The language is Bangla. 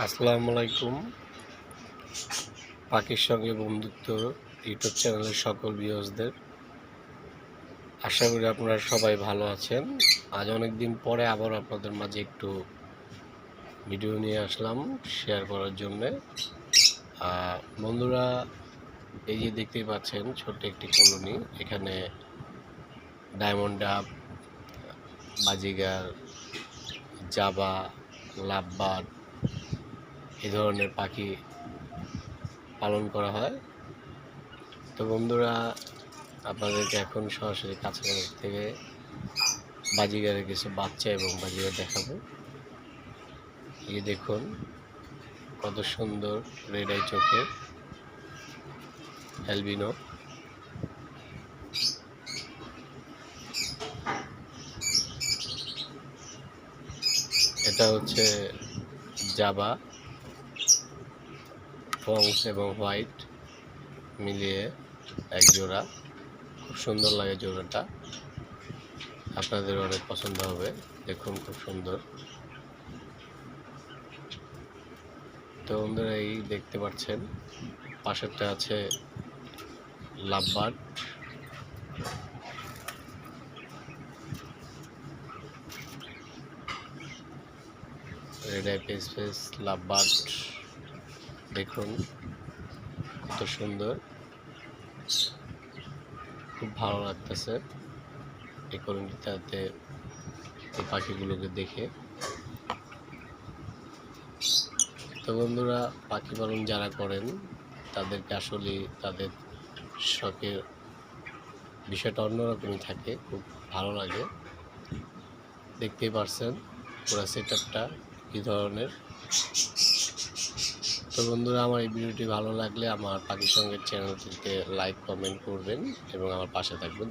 আসসালামু আলাইকুম। পাখির সঙ্গে বন্ধুত্ব ইউটিউব চ্যানেলের সকল ভিউয়ার্সদের আশা করি আপনারা সবাই ভালো আছেন। আজ অনেক দিন পরে আবার আপনাদের মাঝে একটু ভিডিও নিয়ে আসলাম শেয়ার করার জন্যে। বন্ধুরা, এই যে দেখতেই পাচ্ছেন ছোট্ট একটি কলোনি। এখানে ডায়মন্ড ডাব, বাজিগার, জাবা, লাভবার্ড এই ধরনের পাখি পালন করা হয়। তো বন্ধুরা, আপনাদেরকে এখন সরাসরি কাছাকাছি থেকে বাজিগারের কিছু বাচ্চা এবং বাজিগার দেখাবো। এই দেখুন কত সুন্দর রেড আই চোখের অ্যালবিনো। এটা হচ্ছে জাবা, ফংস এবং হোয়াইট মিলিয়ে এক জোড়া। খুব সুন্দর লাগে জোড়াটা, আপনাদের অনেক পছন্দ হবে। দেখুন খুব সুন্দর। তো বন্ধুরা, এই দেখতে পাচ্ছেন পাশেরটা আছে lovebird. Red eye pace lovebird দেখুন কত সুন্দর, খুব ভালো লাগতেছে এই কলোনিটাতে এই পাখিগুলোকে দেখে। তো বন্ধুরা, পাখি পালন যারা করেন তাদেরকে আসলে তাদের শখের বিষয়টা অন্যরকমই থাকে, খুব ভালো লাগে। দেখতেই পারছেন পুরো সেটআপটা কী ধরনের। তো বন্ধুরা, আমার এই ভিডিওটি ভালো লাগলে আমার পাখির সঙ্গে চ্যানেলটিতে লাইক কমেন্ট করবেন এবং আমার পাশে থাকবেন।